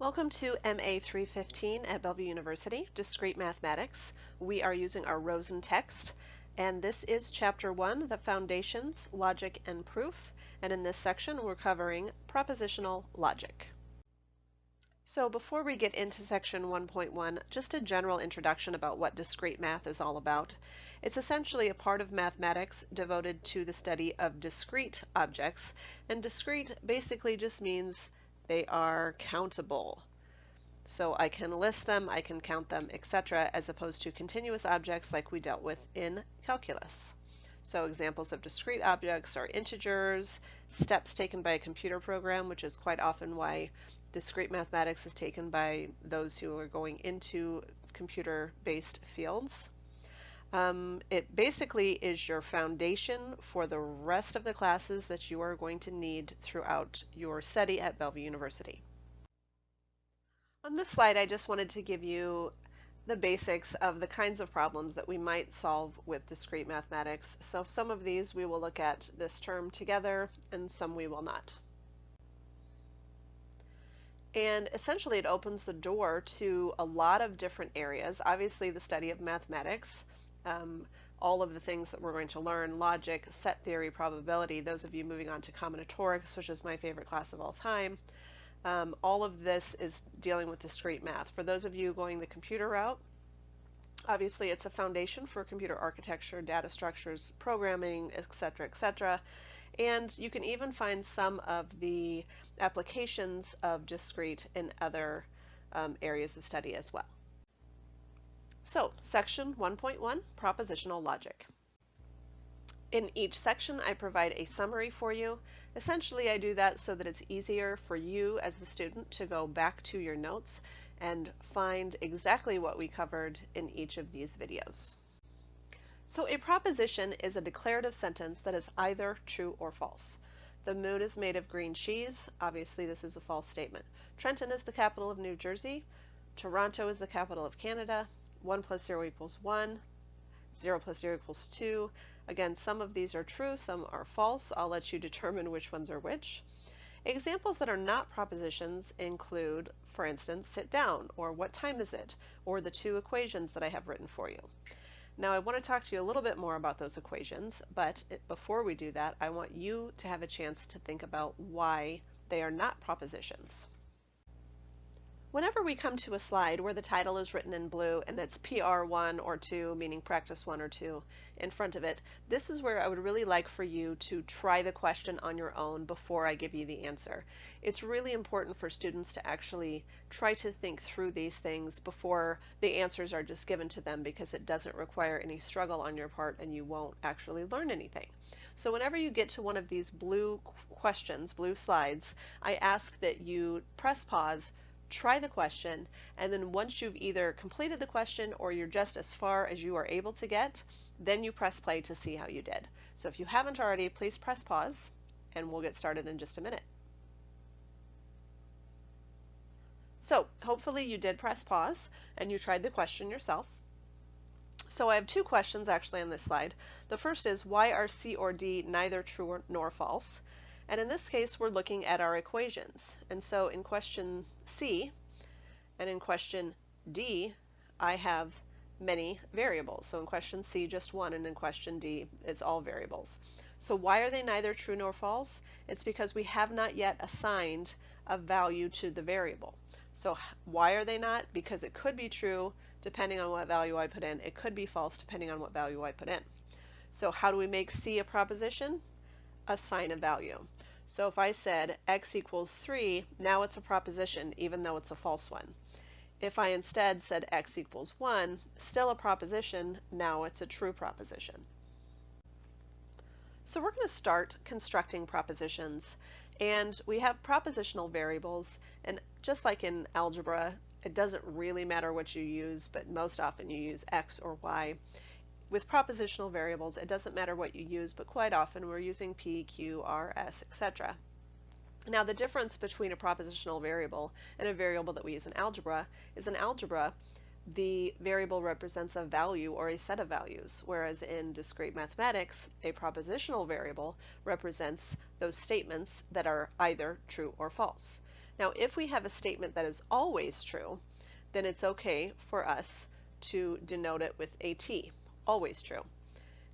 Welcome to MA 315 at Bellevue University, Discrete Mathematics. We are using our Rosen text, and this is Chapter 1, the Foundations, Logic, and Proof. And in this section, we're covering propositional logic. So before we get into section 1.1, just a general introduction about what discrete math is all about. It's essentially a part of mathematics devoted to the study of discrete objects, and discrete basically just means they are countable. So I can list them, I can count them, etc., as opposed to continuous objects like we dealt with in calculus. So examples of discrete objects are integers, steps taken by a computer program, which is quite often why discrete mathematics is taken by those who are going into computer-based fields. It basically is your foundation for the rest of the classes that you are going to need throughout your study at Bellevue University. On this slide, I just wanted to give you the basics of the kinds of problems that we might solve with discrete mathematics. So some of these we will look at this term together, and some we will not. And essentially it opens the door to a lot of different areas. Obviously the study of mathematics, all of the things that we're going to learn, logic, set theory, probability, those of you moving on to combinatorics, which is my favorite class of all time, all of this is dealing with discrete math. For those of you going the computer route, obviously it's a foundation for computer architecture, data structures, programming, etc., etc. And you can even find some of the applications of discrete in other areas of study as well. So, section 1.1, propositional logic. In each section, I provide a summary for you. Essentially, I do that so that it's easier for you as the student to go back to your notes and find exactly what we covered in each of these videos. So a proposition is a declarative sentence that is either true or false. The moon is made of green cheese. Obviously, this is a false statement. Trenton is the capital of New Jersey. Toronto is the capital of Canada. 1 plus 0 equals 1. 0 plus 0 equals 2. Again, some of these are true, some are false. I'll let you determine which ones are which. Examples that are not propositions include, for instance, sit down, or what time is it, or the two equations that I have written for you. Now I want to talk to you a little bit more about those equations, but before we do that, I want you to have a chance to think about why they are not propositions. Whenever we come to a slide where the title is written in blue and it's PR1 or 2, meaning practice 1 or 2, in front of it, this is where I would really like for you to try the question on your own before I give you the answer. It's really important for students to actually try to think through these things before the answers are just given to them, because it doesn't require any struggle on your part and you won't actually learn anything. So whenever you get to one of these blue questions, blue slides, I ask that you press pause, try the question, and then once you've either completed the question or you're just as far as you are able to get, then you press play to see how you did. So if you haven't already, please press pause and we'll get started in just a minute. So hopefully you did press pause and you tried the question yourself. So I have two questions actually on this slide. The first is, why are C or D neither true nor false? And in this case, we're looking at our equations. And so in question C and in question D, I have many variables. So in question C, just one, and in question D, it's all variables. So why are they neither true nor false? It's because we have not yet assigned a value to the variable. So why are they not? Because it could be true depending on what value I put in. It could be false depending on what value I put in. So how do we make C a proposition? Assign a value. So if I said x equals 3, now it's a proposition even though it's a false one. If I instead said x equals 1, still a proposition, now it's a true proposition. So we're going to start constructing propositions, and we have propositional variables, and just like in algebra, it doesn't really matter what you use, but most often you use x or y. With propositional variables, it doesn't matter what you use, but quite often we're using p, q, r, s, etc. Now the difference between a propositional variable and a variable that we use in algebra is, in algebra, the variable represents a value or a set of values, whereas in discrete mathematics, a propositional variable represents those statements that are either true or false. Now, if we have a statement that is always true, then it's okay for us to denote it with a T, always true.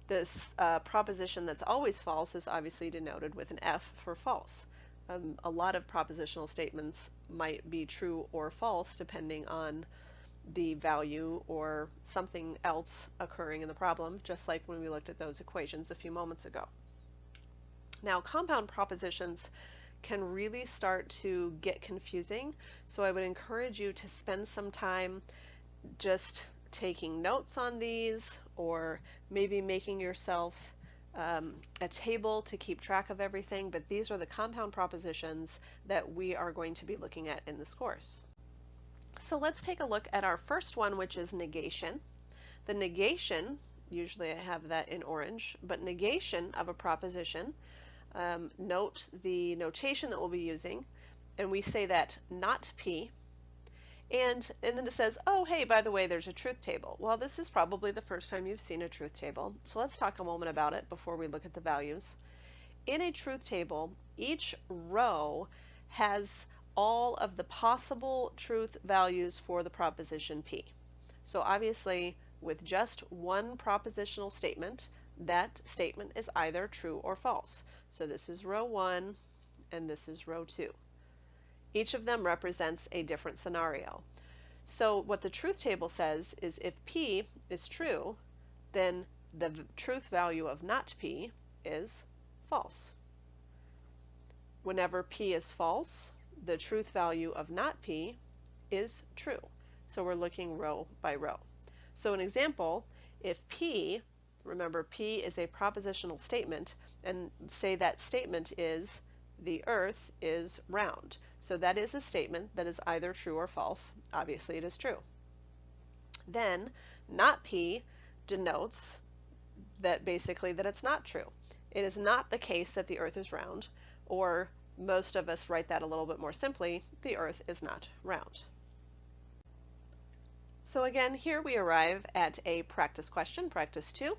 This proposition that's always false is obviously denoted with an F for false. A lot of propositional statements might be true or false depending on the value or something else occurring in the problem, just like when we looked at those equations a few moments ago. Now, compound propositions can really start to get confusing, so I would encourage you to spend some time just taking notes on these, or maybe making yourself a table to keep track of everything, but these are the compound propositions that we are going to be looking at in this course. So let's take a look at our first one, which is negation. The negation, usually I have that in orange, but negation of a proposition, note the notation that we'll be using, and we say that not P, and then it says, oh, hey, by the way, there's a truth table. Well, this is probably the first time you've seen a truth table, so let's talk a moment about it before we look at the values. In a truth table, each row has all of the possible truth values for the proposition P. So obviously, with just one propositional statement, that statement is either true or false. So this is row 1 and this is row 2. Each of them represents a different scenario. So what the truth table says is if P is true, then the truth value of not P is false. Whenever P is false, the truth value of not P is true. So we're looking row by row. So an example, if P, remember P is a propositional statement, and say that statement is the earth is round. So that is a statement that is either true or false. Obviously it is true. Then not P denotes that basically that it's not true. It is not the case that the earth is round, or most of us write that a little bit more simply, the earth is not round. So again, here we arrive at a practice question, practice 2.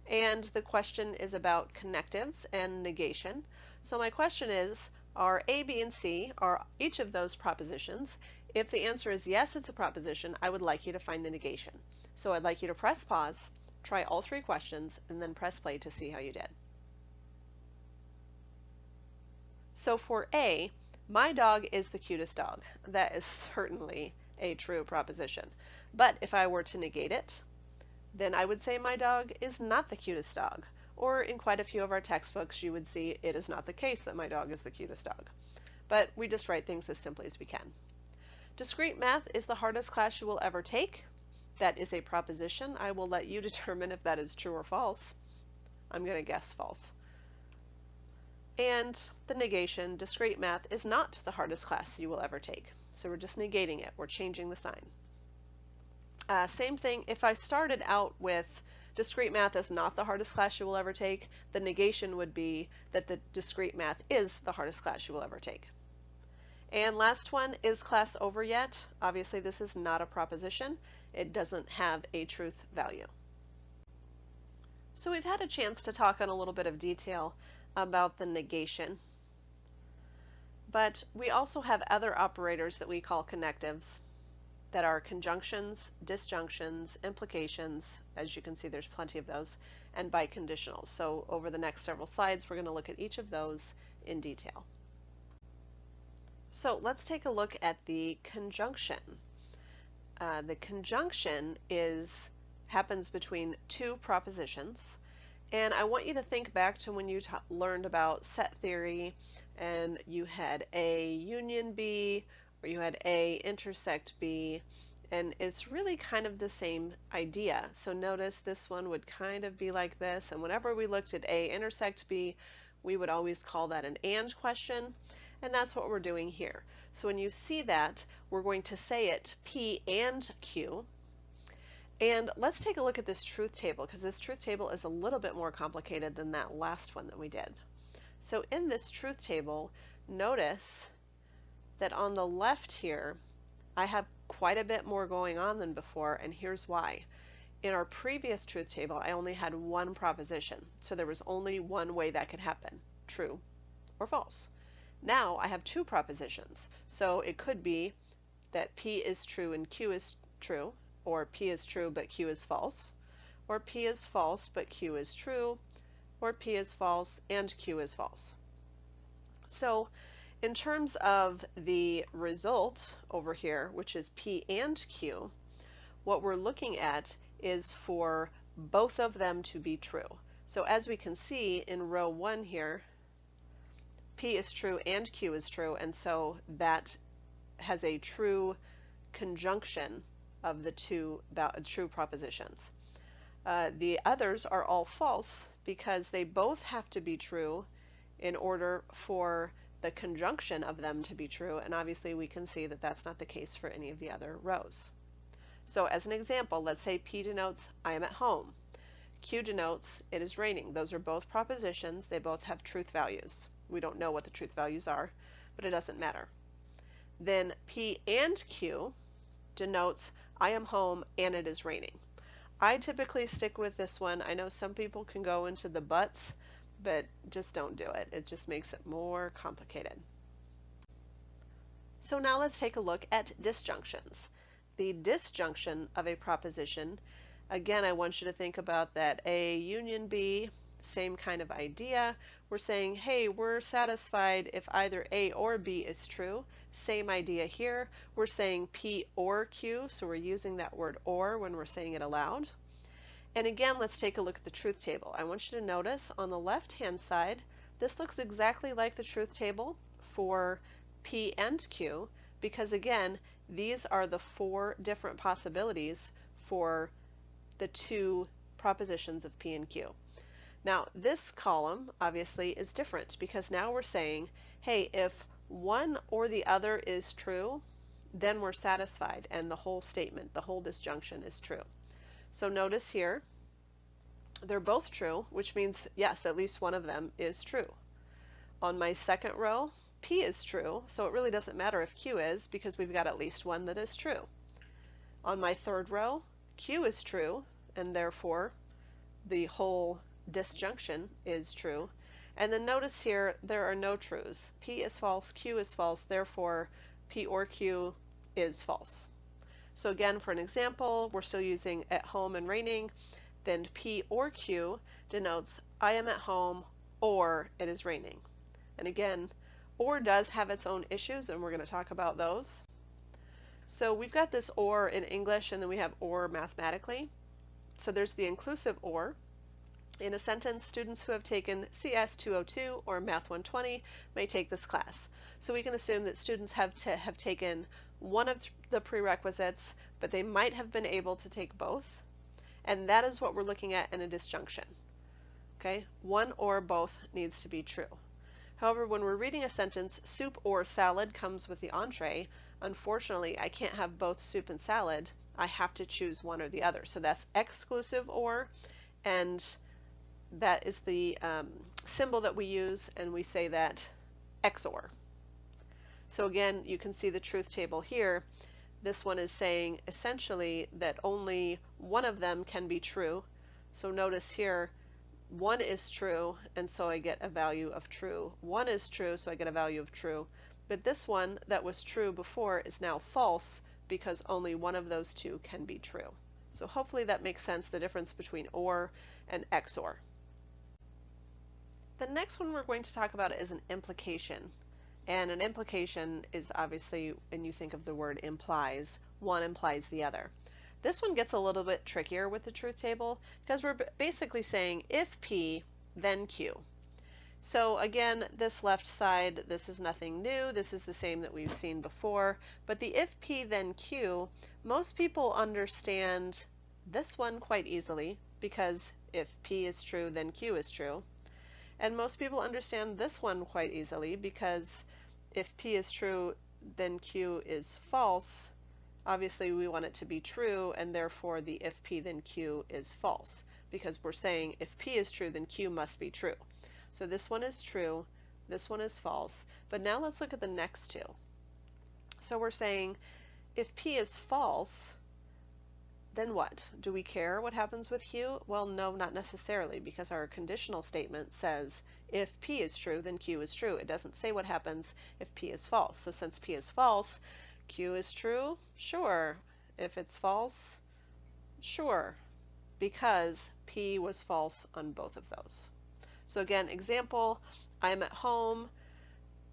And the question is about connectives and negation. So my question is, are A, B, and C, are each of those propositions? If the answer is yes, it's a proposition, I would like you to find the negation. So I'd like you to press pause, try all 3 questions, and then press play to see how you did. So for A, my dog is the cutest dog. That is certainly a true proposition. But if I were to negate it, then I would say my dog is not the cutest dog. Or in quite a few of our textbooks, you would see it is not the case that my dog is the cutest dog. But we just write things as simply as we can. Discrete math is the hardest class you will ever take. That is a proposition. I will let you determine if that is true or false. I'm going to guess false. And the negation, discrete math is not the hardest class you will ever take. So we're just negating it. We're changing the sign. Same thing, if I started out with discrete math is not the hardest class you will ever take, the negation would be that the discrete math is the hardest class you will ever take. And last one, is class over yet? Obviously this is not a proposition. It doesn't have a truth value. So we've had a chance to talk in a little bit of detail about the negation, but we also have other operators that we call connectives that are conjunctions, disjunctions, implications. As you can see, there's plenty of those, and biconditionals. So over the next several slides, we're going to look at each of those in detail. So let's take a look at the conjunction. The conjunction happens between 2 propositions, and I want you to think back to when you learned about set theory and you had A union B, or you had A intersect B, and it's really kind of the same idea. So notice this one would kind of be like this, and whenever we looked at A intersect B, we would always call that an AND question, and that's what we're doing here. So when you see that, we're going to say it P and Q. And let's take a look at this truth table, because this truth table is a little bit more complicated than that last one that we did. So in this truth table, notice that on the left here, I have quite a bit more going on than before, and here's why. In our previous truth table, I only had one proposition, so there was only one way that could happen, true or false. Now I have two propositions. So it could be that P is true and Q is true, or P is true but Q is false, or P is false but Q is true, or P is false and Q is false. So in terms of the result over here, which is P and Q, what we're looking at is for both of them to be true. So as we can see in row 1 here, P is true and Q is true, and so that has a true conjunction of the two true propositions. The others are all false because they both have to be true in order for the conjunction of them to be true, and obviously we can see that that's not the case for any of the other rows. So as an example, let's say P denotes I am at home. Q denotes it is raining. Those are both propositions. They both have truth values. We don't know what the truth values are, but it doesn't matter. Then P and Q denotes I am home and it is raining. I typically stick with this one. I know some people can go into the buts, but just don't do it. It just makes it more complicated. So now let's take a look at disjunctions. The disjunction of a proposition, again, I want you to think about that A union B, same kind of idea. We're saying, hey, we're satisfied if either A or B is true. Same idea here. We're saying P or Q, so we're using that word or when we're saying it aloud. And again, let's take a look at the truth table. I want you to notice on the left-hand side, this looks exactly like the truth table for P and Q, because again, these are the 4 different possibilities for the 2 propositions of P and Q. Now, this column obviously is different because now we're saying, hey, if one or the other is true, then we're satisfied and the whole statement, the whole disjunction is true. So notice here, they're both true, which means, yes, at least one of them is true. On my second row, P is true, so it really doesn't matter if Q is because we've got at least one that is true. On my third row, Q is true, and therefore the whole disjunction is true. And then notice here, there are no trues. P is false, Q is false, therefore P or Q is false. So again, for an example, we're still using at home and raining, then P or Q denotes I am at home or it is raining. And again, or does have its own issues, and we're going to talk about those. So we've got this or in English, and then we have or mathematically. So there's the inclusive or. In a sentence, students who have taken CS 202 or Math 120 may take this class. So we can assume that students have taken one of the prerequisites, but they might have been able to take both. And that is what we're looking at in a disjunction. Okay, one or both needs to be true. However, when we're reading a sentence, soup or salad comes with the entree. Unfortunately, I can't have both soup and salad. I have to choose one or the other. So that's exclusive or, and that is the symbol that we use, and we say that XOR. So again, you can see the truth table here. This one is saying essentially that only one of them can be true. So notice here, one is true, and so I get a value of true. One is true, so I get a value of true. But this one that was true before is now false because only one of those two can be true. So hopefully that makes sense, the difference between OR and XOR. The next one we're going to talk about is an implication. And an implication is obviously, when you think of the word implies, one implies the other. This one gets a little bit trickier with the truth table because we're basically saying if P, then Q. So again, this left side, this is nothing new. This is the same that we've seen before. But the if P, then Q, most people understand this one quite easily because if P is true, then Q is true. And most people understand this one quite easily because if P is true, then Q is false. Obviously, we want it to be true, and therefore the if P then Q is false, because we're saying if P is true, then Q must be true. So this one is true, this one is false. But now let's look at the next two. So we're saying if P is false, then what? Do we care what happens with Q? Well, no, not necessarily, because our conditional statement says if P is true, then Q is true. It doesn't say what happens if P is false. So since P is false, Q is true? Sure. If it's false, sure, because P was false on both of those. So again, example, I'm at home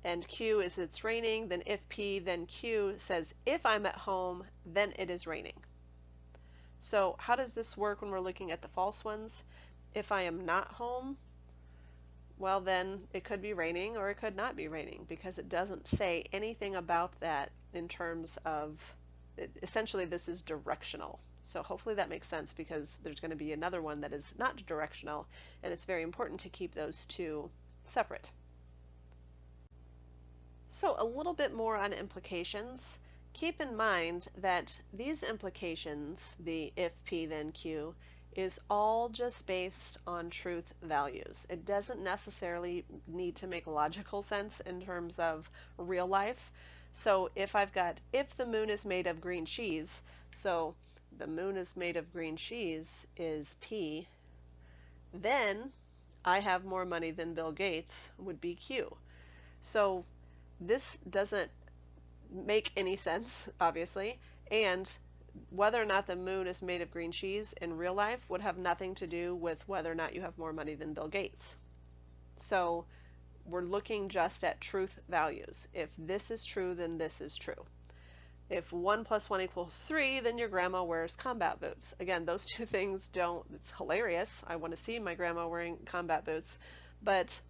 and Q is it's raining, then if P, then Q says if I'm at home, then it is raining. So how does this work when we're looking at the false ones? If I am not home, well then it could be raining or it could not be raining, because it doesn't say anything about that in terms of, essentially this is directional. So hopefully that makes sense, because there's going to be another one that is not directional, and it's very important to keep those two separate. So a little bit more on implications. Keep in mind that these implications, the if P then Q, is all just based on truth values. It doesn't necessarily need to make logical sense in terms of real life. So if I've got if the moon is made of green cheese, so the moon is made of green cheese is P, then I have more money than Bill Gates would be Q. So this doesn't make any sense, obviously, and whether or not the moon is made of green cheese in real life would have nothing to do with whether or not you have more money than Bill Gates. So we're looking just at truth values. If this is true, then this is true. If 1 + 1 = 3, then your grandma wears combat boots. Again, those two things don't, it's hilarious. I want to see my grandma wearing combat boots, but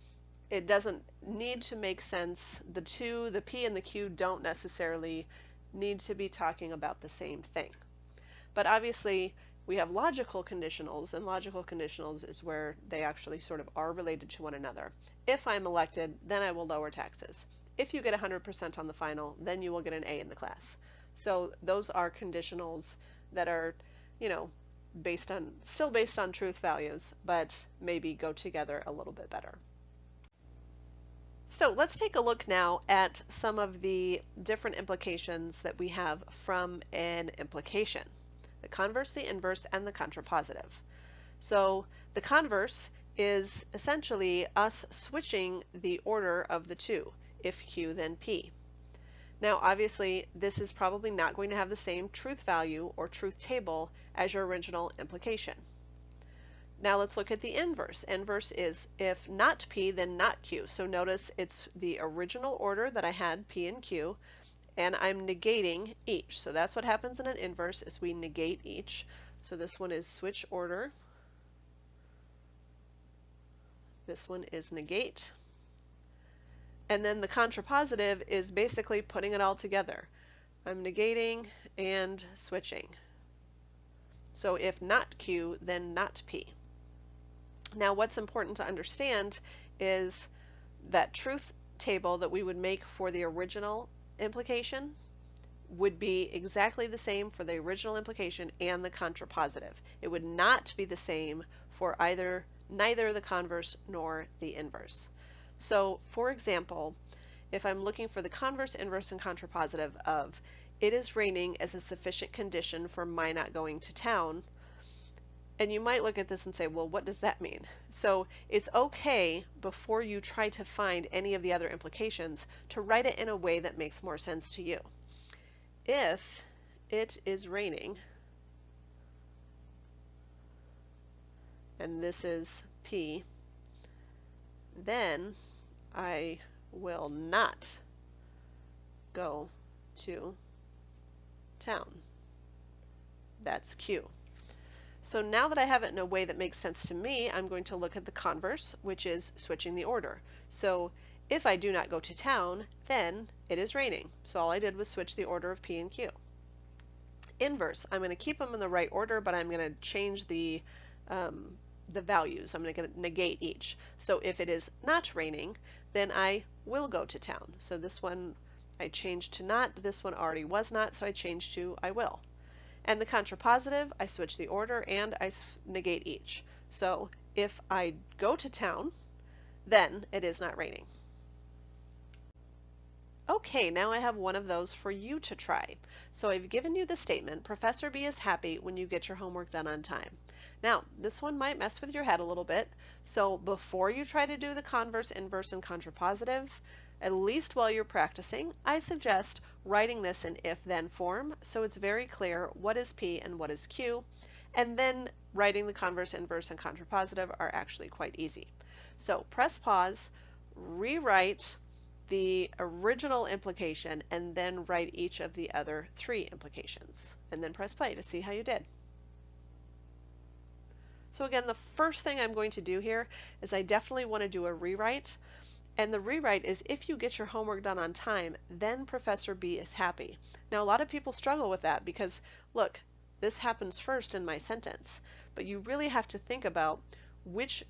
it doesn't need to make sense. The two, the P and the Q, don't necessarily need to be talking about the same thing. But obviously we have logical conditionals, and logical conditionals is where they actually sort of are related to one another. If I'm elected, then I will lower taxes. If you get 100% on the final, then you will get an A in the class. So those are conditionals that are, you know, still based on truth values, but maybe go together a little bit better. So let's take a look now at some of the different implications that we have from an implication: the converse, the inverse, and the contrapositive. So the converse is essentially us switching the order of the two, if Q then P. Now obviously this is probably not going to have the same truth value or truth table as your original implication. Now let's look at the inverse. Inverse is if not P, then not Q. So notice it's the original order that I had, P and Q, and I'm negating each. So that's what happens in an inverse, is we negate each. So this one is switch order. This one is negate. And then the contrapositive is basically putting it all together. I'm negating and switching. So if not Q, then not P. Now what's important to understand is that truth table that we would make for the original implication would be exactly the same for the original implication and the contrapositive. It would not be the same for neither the converse nor the inverse. So for example, if I'm looking for the converse, inverse, and contrapositive of it is raining as a sufficient condition for my not going to town, and you might look at this and say, well, what does that mean? So it's okay, before you try to find any of the other implications, to write it in a way that makes more sense to you. If it is raining, and this is P, then I will not go to town. That's Q. So now that I have it in a way that makes sense to me, I'm going to look at the converse, which is switching the order. So if I do not go to town, then it is raining. So all I did was switch the order of P and Q. Inverse, I'm going to keep them in the right order, but I'm going to change the values. I'm going to negate each. So if it is not raining, then I will go to town. So this one I changed to not, this one already was not, so I changed to I will. And the contrapositive, I switch the order and I negate each. So if I go to town, then it is not raining. Okay, now I have one of those for you to try. So I've given you the statement, Professor B is happy when you get your homework done on time. Now, this one might mess with your head a little bit, so before you try to do the converse, inverse, and contrapositive, at least while you're practicing, I suggest writing this in if-then form so it's very clear what is P and what is Q, and then writing the converse, inverse, and contrapositive are actually quite easy. So press pause, rewrite the original implication, and then write each of the other 3 implications, and then press play to see how you did. So again, the first thing I'm going to do here is I definitely want to do a rewrite, and the rewrite is if you get your homework done on time, then Professor B is happy. Now a lot of people struggle with that because look, this happens first in my sentence, but you really have to think about which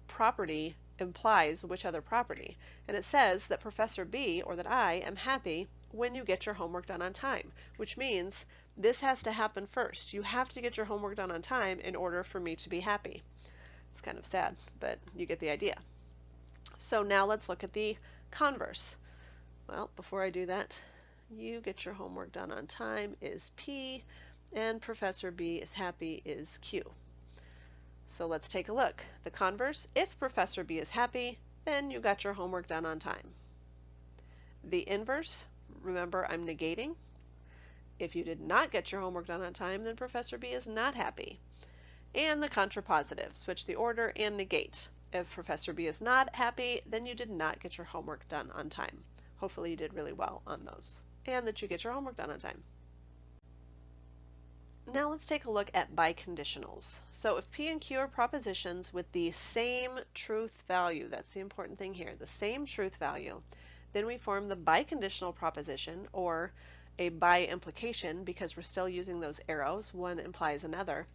property implies which other property. And it says that Professor B, or that I, am happy when you get your homework done on time, which means this has to happen first. You have to get your homework done on time in order for me to be happy. It's kind of sad, but you get the idea. So now let's look at the converse. Well, before I do that, you get your homework done on time is P, and Professor B is happy is Q. So let's take a look. The converse, if Professor B is happy, then you got your homework done on time. The inverse, remember I'm negating. If you did not get your homework done on time, then Professor B is not happy. And the contrapositive, switch the order and negate. If Professor B is not happy, then you did not get your homework done on time. Hopefully you did really well on those, and that you get your homework done on time. Now let's take a look at biconditionals. So if P and Q are propositions with the same truth value, that's the important thing here, the same truth value, then we form the biconditional proposition, or a by implication, because we're still using those arrows, one implies another.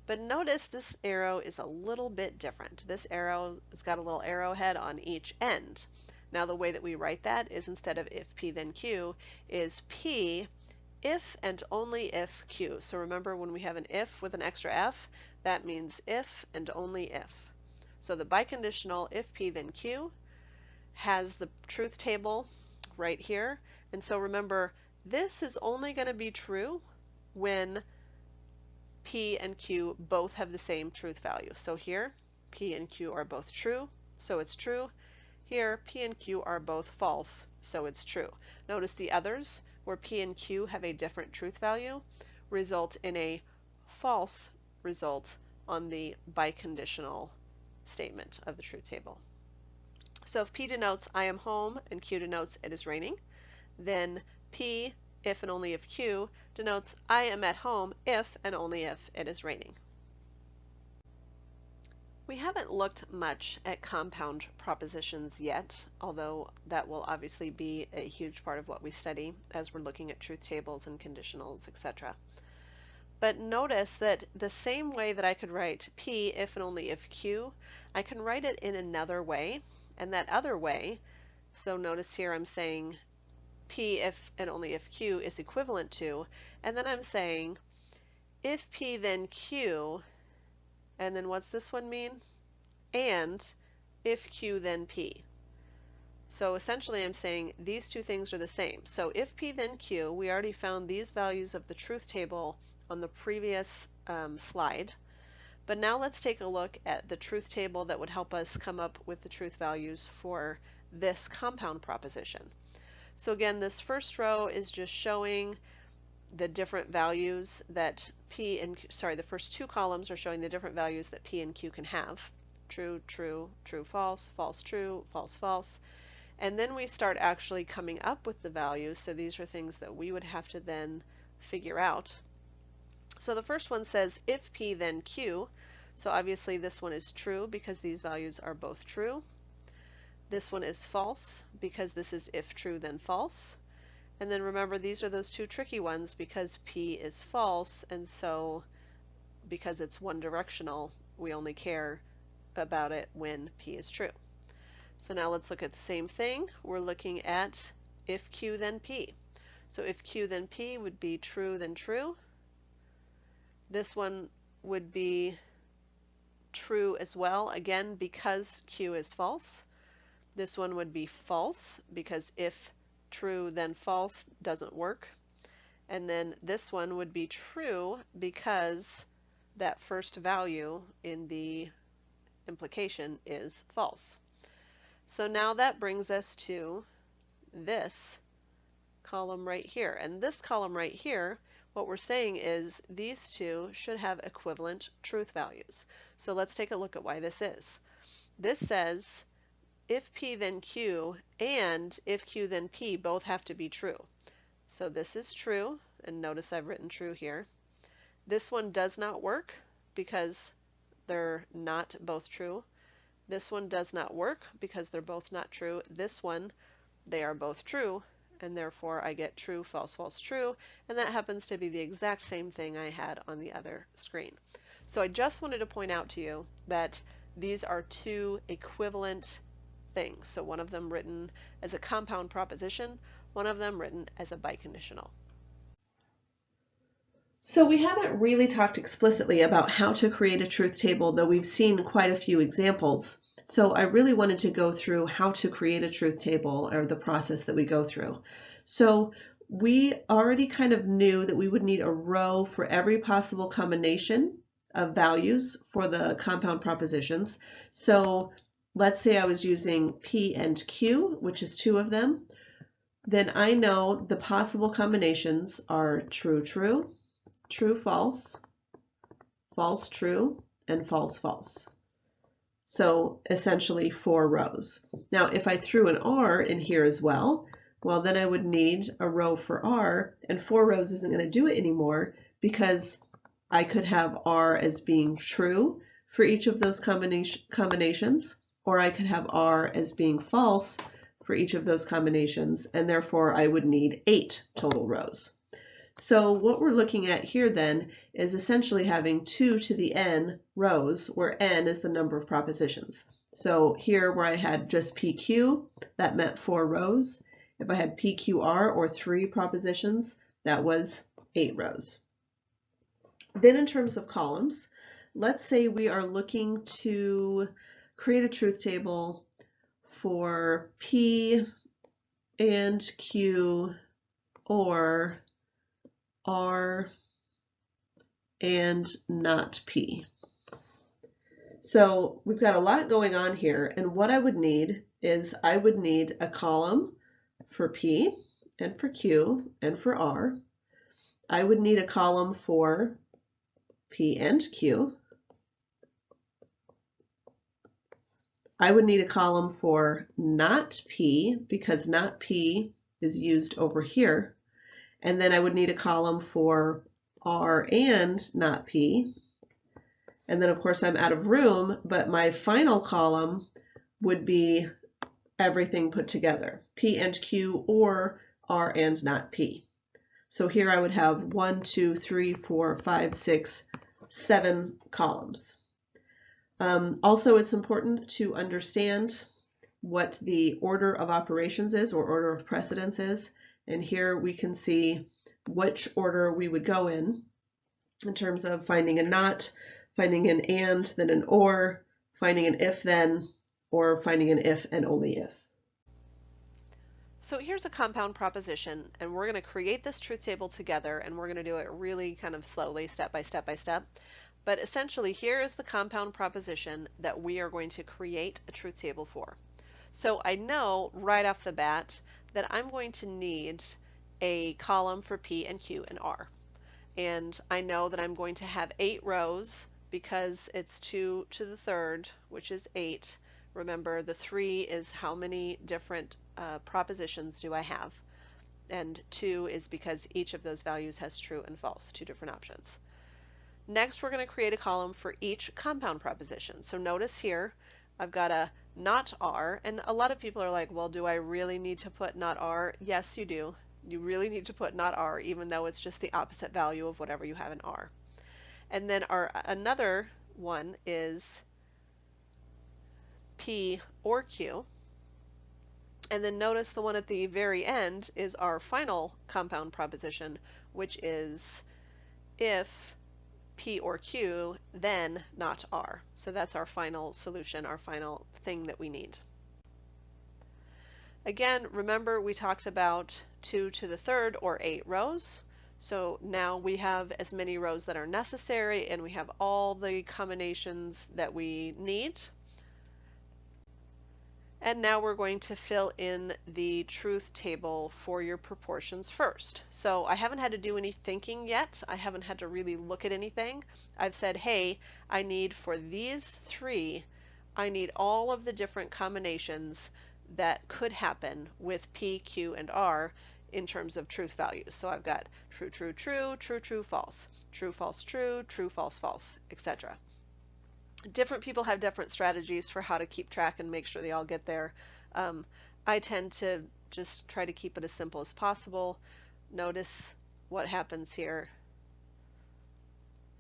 But notice this arrow is a little bit different. This arrow has got a little arrowhead on each end. Now the way that we write that is instead of if P then Q, is P if and only if Q. So remember when we have an if with an extra F, that means if and only if. So the biconditional if P then Q has the truth table right here. And so remember, this is only going to be true when P and Q both have the same truth value. So here, P and Q are both true, so it's true. Here, P and Q are both false, so it's true. Notice the others, where P and Q have a different truth value, result in a false result on the biconditional statement of the truth table. So if P denotes I am home and Q denotes it is raining, then P, if and only if Q, denotes I am at home if and only if it is raining. We haven't looked much at compound propositions yet, although that will obviously be a huge part of what we study as we're looking at truth tables and conditionals, etc. But notice that the same way that I could write P if and only if Q, I can write it in another way, and that other way, so notice here I'm saying P if and only if Q is equivalent to, and then I'm saying if P then Q, and then what's this one mean? And if Q then P. So essentially I'm saying these two things are the same. So if P then Q, we already found these values of the truth table on the previous slide. But now let's take a look at the truth table that would help us come up with the truth values for this compound proposition. So again, this first row is just showing the different values that the first two columns are showing the different values that P and Q can have. True, true, true, false, false, true, false, false. And then we start actually coming up with the values. So these are things that we would have to then figure out. So the first one says if P then Q. So obviously this one is true because these values are both true. This one is false because this is if true then false. And then remember, these are those two tricky ones because P is false, and so because it's one directional, we only care about it when P is true. So now let's look at the same thing. We're looking at if Q then P. So if Q then P would be true then true. This one would be true as well, again because Q is false. This one would be false because if true then false doesn't work. And then this one would be true because that first value in the implication is false. So now that brings us to this column right here. And this column right here, what we're saying is these two should have equivalent truth values. So let's take a look at why this is. This says if P then Q and if Q then P both have to be true. So this is true, and notice I've written true here. This one does not work because they're not both true. This one does not work because they're both not true. This one, they are both true, and therefore I get true, false, false, true, and that happens to be the exact same thing I had on the other screen. So I just wanted to point out to you that these are two equivalent things. So one of them written as a compound proposition, one of them written as a biconditional. So we haven't really talked explicitly about how to create a truth table, though we've seen quite a few examples. So I really wanted to go through how to create a truth table, or the process that we go through. So we already kind of knew that we would need a row for every possible combination of values for the compound propositions. So let's say I was using P and Q, which is two of them. Then I know the possible combinations are true, true, true, false, false, true, and false, false. So essentially 4 rows. Now if I threw an R in here as well, well then I would need a row for R, and 4 rows isn't going to do it anymore because I could have R as being true for each of those combinations, or I could have R as being false for each of those combinations, and therefore I would need 8 total rows. So what we're looking at here then is essentially having 2 to the n rows, where n is the number of propositions. So here where I had just PQ, that meant 4 rows. If I had PQR, or 3 propositions, that was 8 rows. Then in terms of columns, let's say we are looking to create a truth table for P and Q, or R and not P. So we've got a lot going on here, and what I would need is I would need a column for P and for Q and for R. I would need a column for P and Q. I would need a column for not P, because not P is used over here. And then I would need a column for R and not P. And then of course I'm out of room, but my final column would be everything put together, P and Q, or R and not P. So here I would have 1, 2, 3, 4, 5, 6, 7 columns. Also, it's important to understand what the order of operations is, or order of precedence is. And here we can see which order we would go in terms of finding a not, finding an and, then an or, finding an if then, or finding an if and only if. So here's a compound proposition, and we're going to create this truth table together, and we're going to do it really kind of slowly, step by step by step. But essentially, here is the compound proposition that we are going to create a truth table for. So I know right off the bat that I'm going to need a column for P and Q and R. And I know that I'm going to have 8 rows because it's 2 to the third, which is 8. Remember, the 3 is how many different propositions do I have. And 2 is because each of those values has true and false, 2 different options. Next, we're going to create a column for each compound proposition. So notice here, I've got a not R, and a lot of people are like, well, do I really need to put not R? Yes, you do. You really need to put not R, even though it's just the opposite value of whatever you have in R. And then another one is P or Q. And then notice the one at the very end is our final compound proposition, which is if P or Q, then not R. So that's our final solution, our final thing that we need. Again, remember we talked about 2 to the third or 8 rows. So now we have as many rows that are necessary and we have all the combinations that we need. And now we're going to fill in the truth table for your proportions first. So I haven't had to do any thinking yet. I haven't had to really look at anything. I've said, hey, I need for these 3, I need all of the different combinations that could happen with P, Q, and R in terms of truth values. So I've got true, true, true, true, true, false, true, false, true, true, false, false, etc. Different people have different strategies for how to keep track and make sure they all get there. I tend to just try to keep it as simple as possible. Notice what happens here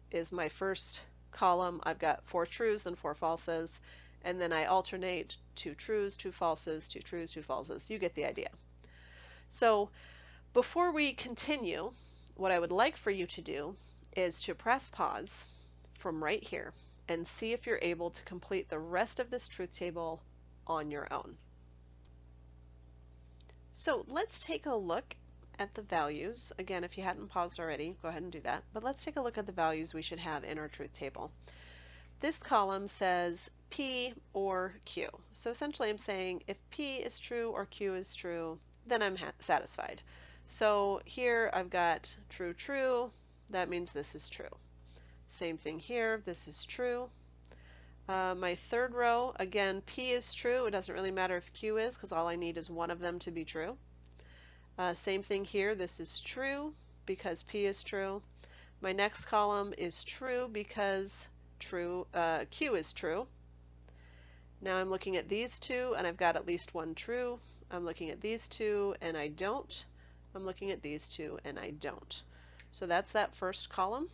is my first column, I've got 4 trues and 4 falses, and then I alternate 2 trues, 2 falses, 2 trues, 2 falses. You get the idea. So before we continue, what I would like for you to do is to press pause from right here and see if you're able to complete the rest of this truth table on your own. So let's take a look at the values. Again, if you hadn't paused already, go ahead and do that. But let's take a look at the values we should have in our truth table. This column says P or Q. So essentially I'm saying if P is true or Q is true, then I'm satisfied. So here I've got true, true. That means this is true. Same thing here, this is true. My third row, again, P is true. It doesn't really matter if Q is because all I need is one of them to be true. Same thing here, this is true because P is true. My next column is true because Q is true. Now I'm looking at these 2 and I've got at least one true. I'm looking at these 2 and I don't. I'm looking at these 2 and I don't. So that's that first column.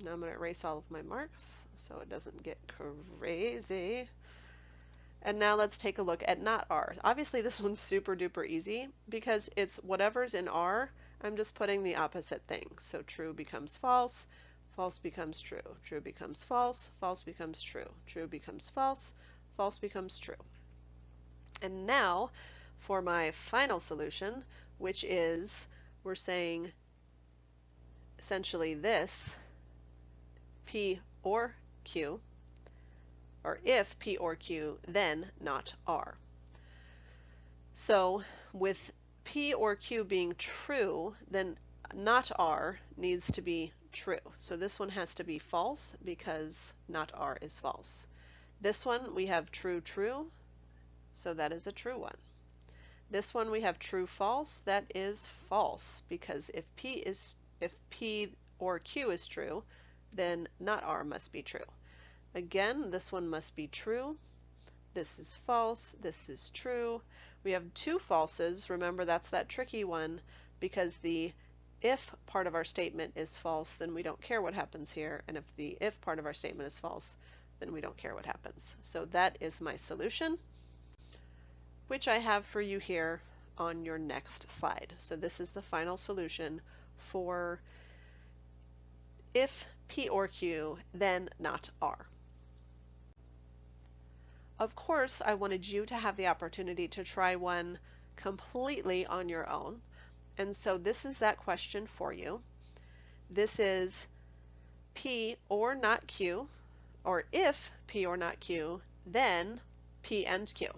Now I'm going to erase all of my marks so it doesn't get crazy. And now let's take a look at not R. Obviously this one's super duper easy because it's whatever's in R, I'm just putting the opposite thing. So true becomes false, false becomes true, true becomes false, false becomes true, true becomes false, false becomes true. And now for my final solution, which is we're saying essentially this, P or Q, or if P or Q, then not R. So with P or Q being true, then not R needs to be true. So this one has to be false because not R is false. This one we have true, true, so that is a true one. This one we have true, false, that is false because if P or Q is true, then not R must be true. Again, this one must be true. This is false. This is true. We have 2 falses. Remember, that's that tricky one because the if part of our statement is false, then we don't care what happens here. And if the if part of our statement is false, then we don't care what happens. So that is my solution, which I have for you here on your next slide. So this is the final solution for if P or Q, then not R. Of course, I wanted you to have the opportunity to try one completely on your own. And so this is that question for you. This is P or not Q, or if P or not Q, then P and Q.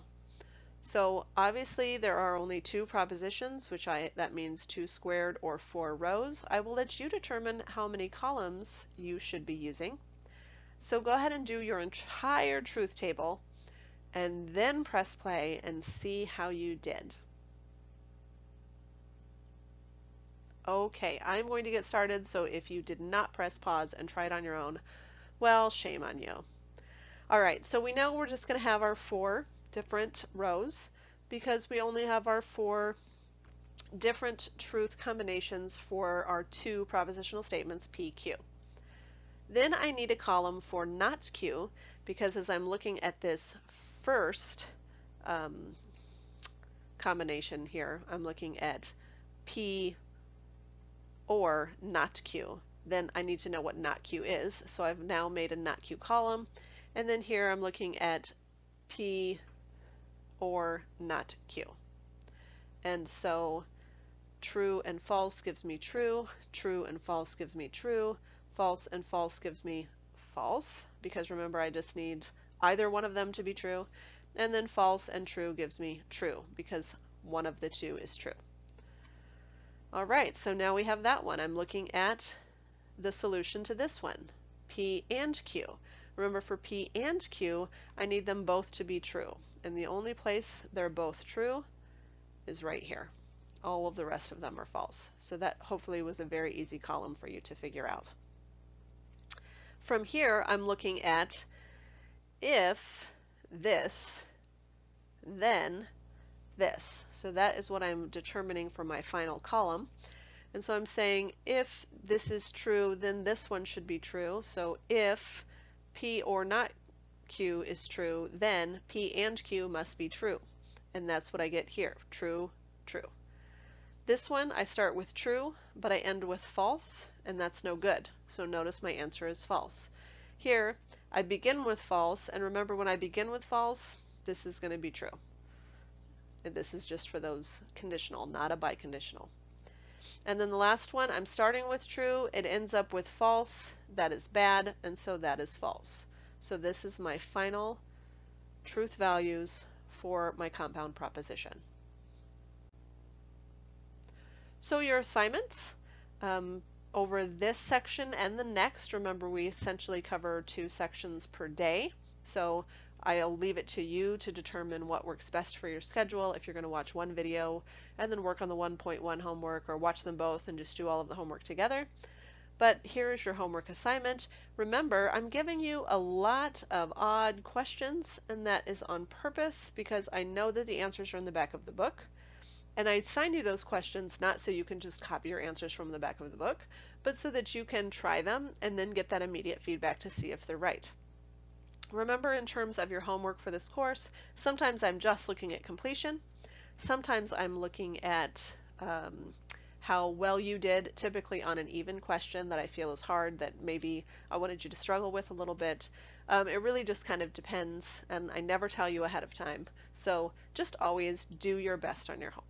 So obviously there are only 2 propositions, that means 2 squared or 4 rows. I will let you determine how many columns you should be using. So go ahead and do your entire truth table and then press play and see how you did. Okay, I'm going to get started, so if you did not press pause and try it on your own, well, shame on you. All right, so we know we're just going to have our 4 different rows because we only have our 4 different truth combinations for our 2 propositional statements P, Q. Then I need a column for not Q because as I'm looking at this first combination here, I'm looking at P or not Q. Then I need to know what not Q is. So I've now made a not Q column. And then here I'm looking at P or not Q. And so true and false gives me true, true and false gives me true, false and false gives me false, because remember I just need either one of them to be true, and then false and true gives me true, because one of the two is true. All right, so now we have that one. I'm looking at the solution to this one, P and Q. Remember, for P and Q, I need them both to be true, and the only place they're both true is right here. All of the rest of them are false. So that hopefully was a very easy column for you to figure out. From here, I'm looking at if this, then this. So that is what I'm determining for my final column. And so I'm saying if this is true, then this one should be true. So if P or not Q is true, then P and Q must be true. And that's what I get here, true, true. This one I start with true, but I end with false, and that's no good. So notice my answer is false. Here, I begin with false, and remember when I begin with false, this is going to be true. And this is just for those conditional, not a biconditional. And then the last one, I'm starting with true, it ends up with false, that is bad, and so that is false. So this is my final truth values for my compound proposition. So your assignments, over this section and the next, remember we essentially cover 2 sections per day. So I'll leave it to you to determine what works best for your schedule, if you're going to watch one video and then work on the 1.1 homework, or watch them both and just do all of the homework together. But here is your homework assignment. Remember, I'm giving you a lot of odd questions, and that is on purpose because I know that the answers are in the back of the book. And I assign you those questions not so you can just copy your answers from the back of the book, but so that you can try them and then get that immediate feedback to see if they're right. Remember, in terms of your homework for this course, sometimes I'm just looking at completion. Sometimes I'm looking at how well you did, typically on an even question that I feel is hard, that maybe I wanted you to struggle with a little bit. It really just kind of depends, and I never tell you ahead of time. So just always do your best on your homework.